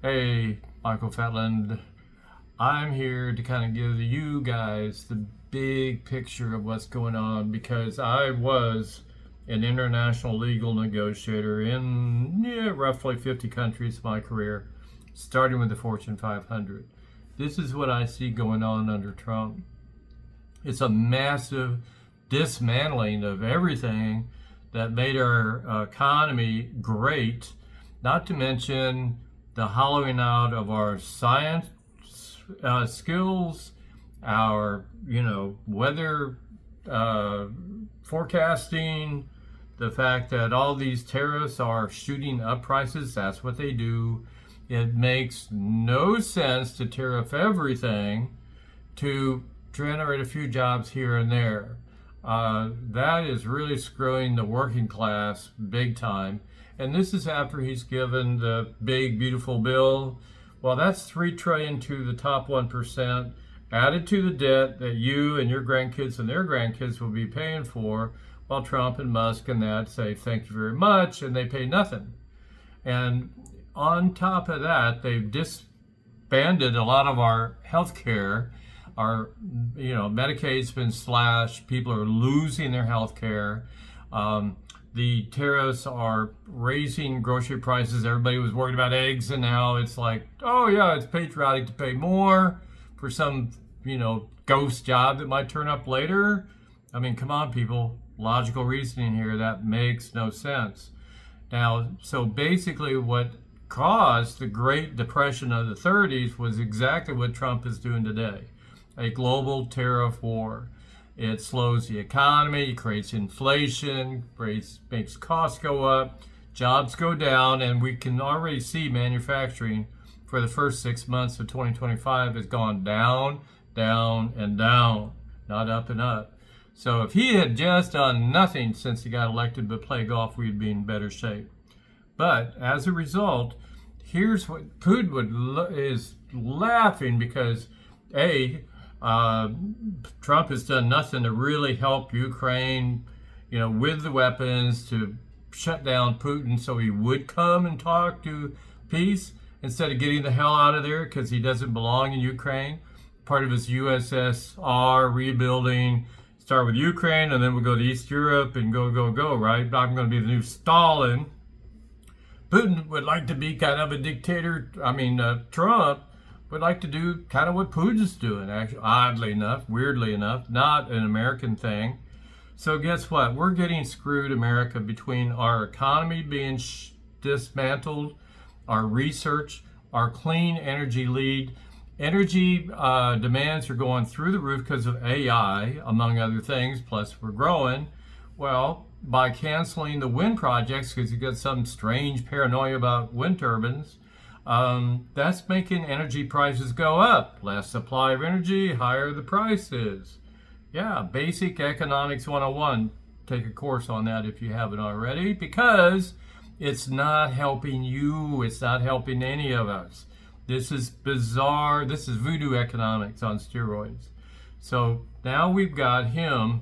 Hey, Michael Fatland. I'm here to kind of give you guys the big picture of what's going on because I was an international legal negotiator in roughly 50 countries in my career, starting with the Fortune 500. This is what I see going on under Trump. It's a massive dismantling of everything that made our economy great, not to mention the hollowing out of our science skills, our weather uh, forecasting, the fact that all these tariffs are shooting up prices. That's what they do. It makes no sense to tariff everything to generate a few jobs here and there. That is really screwing the working class big time. And this is after he's given the big, beautiful bill. Well, that's 3 trillion to the top 1%, added to the debt that you and your grandkids and their grandkids will be paying for, while Trump and Musk and that say thank you very much, and they pay nothing. And on top of that, they've disbanded a lot of our health care. Our, Medicaid's been slashed. People are losing their health care. The tariffs are raising grocery prices. Everybody was worried about eggs, and now it's like, oh yeah, it's patriotic to pay more for some, ghost job that might turn up later. I mean, come on, people. Logical reasoning here. That makes no sense. Now, so basically what caused the Great Depression of the 30s was exactly what Trump is doing today. A global tariff war. It slows the economy, creates inflation, makes costs go up, jobs go down, and we can already see manufacturing for the first 6 months of 2025 has gone down, down, and down, not up and up. So if he had just done nothing since he got elected but play golf, we'd be in better shape. But as a result, here's what Putin is laughing because, Trump has done nothing to really help Ukraine, with the weapons to shut down Putin so he would come and talk to peace instead of getting the hell out of there because he doesn't belong in Ukraine. Part of his USSR rebuilding, start with Ukraine and then we'll go to East Europe and go, right? I'm going to be the new Stalin. Putin would like to be kind of a dictator. Trump would like to do kind of what Putin's doing, actually, oddly enough, weirdly enough, not an American thing. So guess what? We're getting screwed, America, between our economy being dismantled, our research, our clean energy lead. Energy demands are going through the roof because of AI, among other things, plus we're growing. Well, by canceling the wind projects, because you got some strange paranoia about wind turbines, that's making energy prices go up. Less supply of energy, higher the price is. Yeah, basic economics 101. Take a course on that if you haven't already, because it's not helping you. It's not helping any of us. This is bizarre. This is voodoo economics on steroids. So now we've got him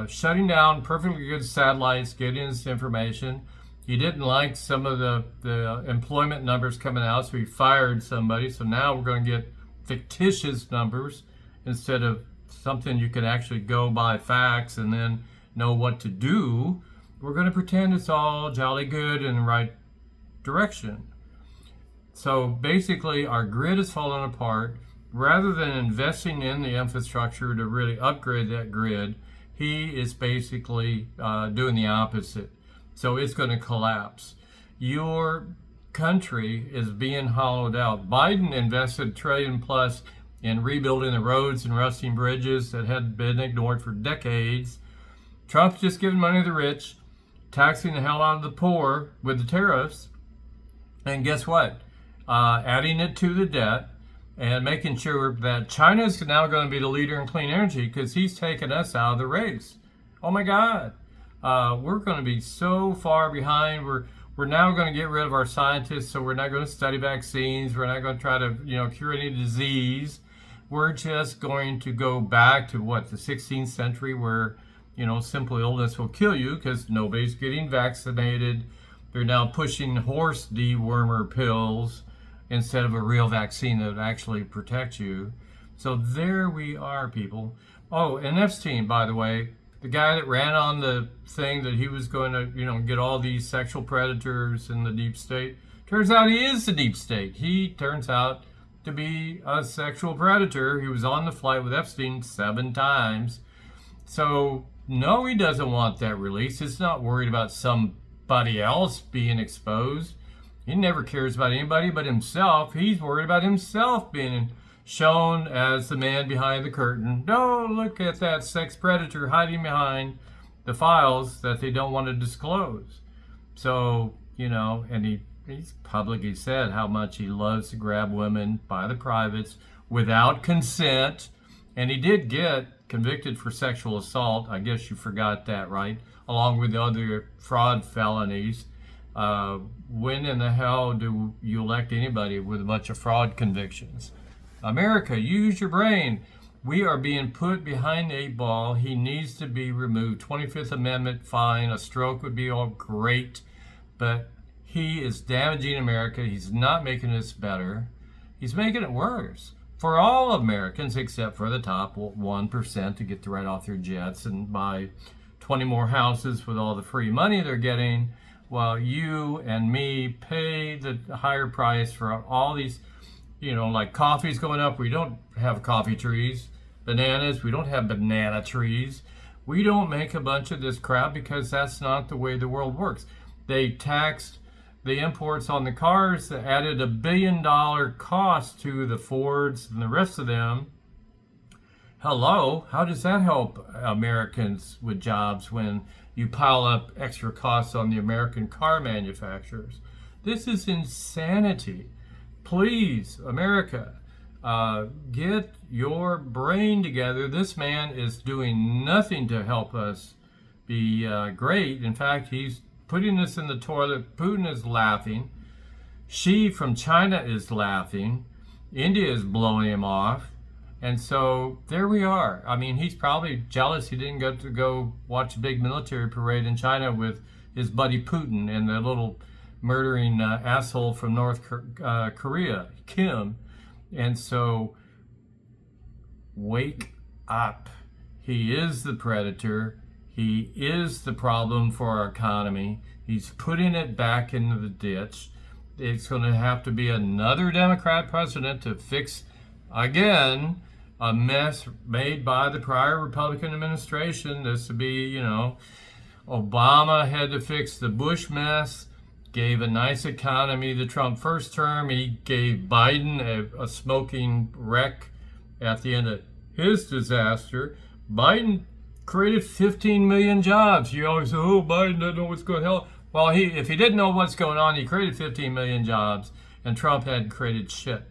shutting down perfectly good satellites, getting this information. He didn't like some of the employment numbers coming out, so he fired somebody. So now we're going to get fictitious numbers instead of something you can actually go by facts and then know what to do. We're going to pretend it's all jolly good in the right direction. So basically, our grid is falling apart. Rather than investing in the infrastructure to really upgrade that grid, he is basically doing the opposite. So it's going to collapse. Your country is being hollowed out. Biden invested $1 trillion plus in rebuilding the roads and rusting bridges that had been ignored for decades. Trump's just giving money to the rich, taxing the hell out of the poor with the tariffs. And guess what? Adding it to the debt and making sure that China is now going to be the leader in clean energy because he's taken us out of the race. Oh my God. We're going to be so far behind. We're now going to get rid of our scientists, so we're not going to study vaccines. We're not going to try to, cure any disease. We're just going to go back to the 16th century where, simple illness will kill you because nobody's getting vaccinated. They're now pushing horse dewormer pills. instead of a real vaccine that would actually protect you. So there we are, people. Oh, and Epstein, by the way, the guy that ran on the thing that he was going to, get all these sexual predators in the deep state. Turns out he is the deep state. He turns out to be a sexual predator. He was on the flight with Epstein 7 times. So, no, he doesn't want that release. He's not worried about somebody else being exposed. He never cares about anybody but himself. He's worried about himself being shown as the man behind the curtain. No, look at that sex predator hiding behind the files that they don't want to disclose. So, and he's publicly said how much he loves to grab women by the privates without consent. And he did get convicted for sexual assault. I guess you forgot that, right? Along with the other fraud felonies. When in the hell do you elect anybody with a bunch of fraud convictions? America, use your brain. We are being put behind the 8 ball. He needs to be removed. 25th Amendment, fine. A stroke would be all great. But he is damaging America. He's not making this better. He's making it worse for all Americans except for the top 1% to get to write off their jets and buy 20 more houses with all the free money they're getting, while you and me pay the higher price for all these, like coffee's going up. We don't have coffee trees. Bananas, we don't have banana trees. We don't make a bunch of this crap because that's not the way the world works. They taxed the imports on the cars that added $1 billion cost to the Fords and the rest of them. Hello, how does that help Americans with jobs when you pile up extra costs on the American car manufacturers? This is insanity. Please, America, get your brain together. This man is doing nothing to help us be great. In fact, he's putting us in the toilet. Putin is laughing. Xi from China is laughing. India is blowing him off. And so there we are. I mean, he's probably jealous he didn't get to go watch a big military parade in China with his buddy Putin and the little murdering asshole from North Korea, Kim. And so wake up. He is the predator. He is the problem for our economy. He's putting it back into the ditch. It's going to have to be another Democrat president to fix, again, a mess made by the prior Republican administration. This would be, Obama had to fix the Bush mess, gave a nice economy the Trump first term. He gave Biden a smoking wreck at the end of his disaster. Biden created 15 million jobs. You always say, oh, Biden doesn't know what's going on. Well, if he didn't know what's going on, he created 15 million jobs, and Trump hadn't created shit.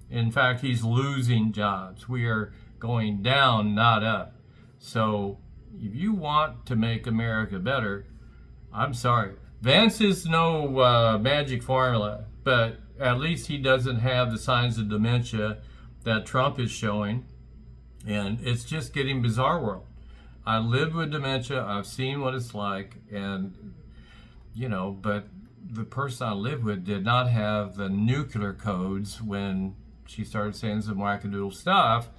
In fact, he's losing jobs. We are going down, not up. So if you want to make America better, I'm sorry. Vance is no magic formula, but at least he doesn't have the signs of dementia that Trump is showing. And it's just getting bizarre world. I lived with dementia. I've seen what it's like. And, but the person I lived with did not have the nuclear codes when she started saying some wackadoodle stuff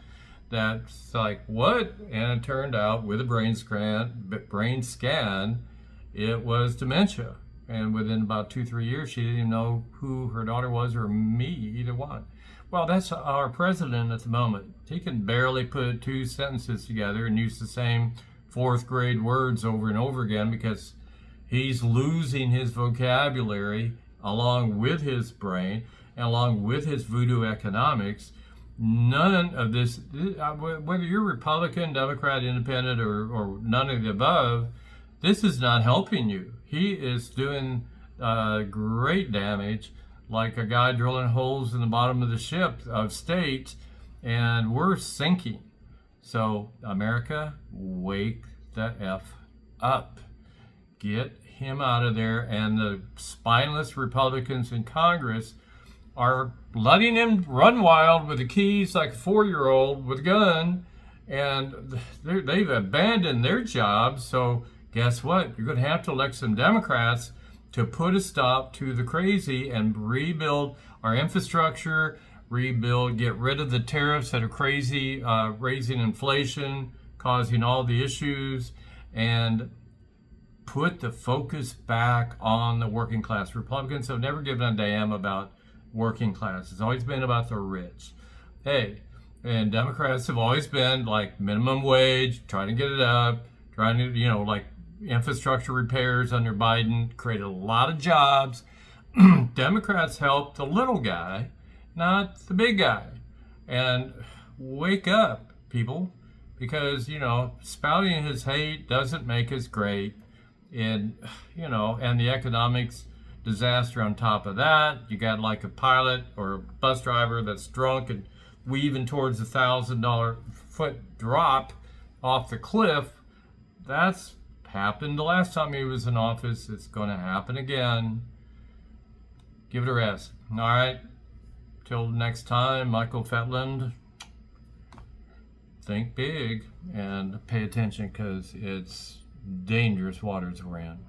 that's like, what? And it turned out with a brain scan, it was dementia. And within about 2-3 years, she didn't even know who her daughter was or me, either one. Well, that's our president at the moment. He can barely put 2 sentences together and use the same 4th grade words over and over again because he's losing his vocabulary along with his brain and along with his voodoo economics. None of this, whether you're Republican, Democrat, Independent, or none of the above, this is not helping you. He is doing great damage, like a guy drilling holes in the bottom of the ship of state, and we're sinking. So, America, wake the F up. Get him out of there. And the spineless Republicans in Congress are letting him run wild with the keys like a 4-year-old with a gun, and they've abandoned their jobs. So guess what? You're going to have to elect some Democrats to put a stop to the crazy and rebuild our infrastructure, rebuild, get rid of the tariffs that are crazy, raising inflation, causing all the issues, and put the focus back on the working class. Republicans have never given a damn about working class. It's always been about the rich. Hey, and Democrats have always been like minimum wage, trying to get it up, trying to, like infrastructure repairs under Biden, created a lot of jobs. Democrats helped the little guy, not the big guy. And wake up, people, because, spouting his hate doesn't make us great. And, and the economics disaster on top of that. You got like a pilot or a bus driver that's drunk and weaving towards $1,000 foot drop off the cliff. That's happened the last time he was in office. It's going to happen again. Give it a rest. All right. Till next time, Michael Fetland. Think big and pay attention, because it's dangerous waters we're in.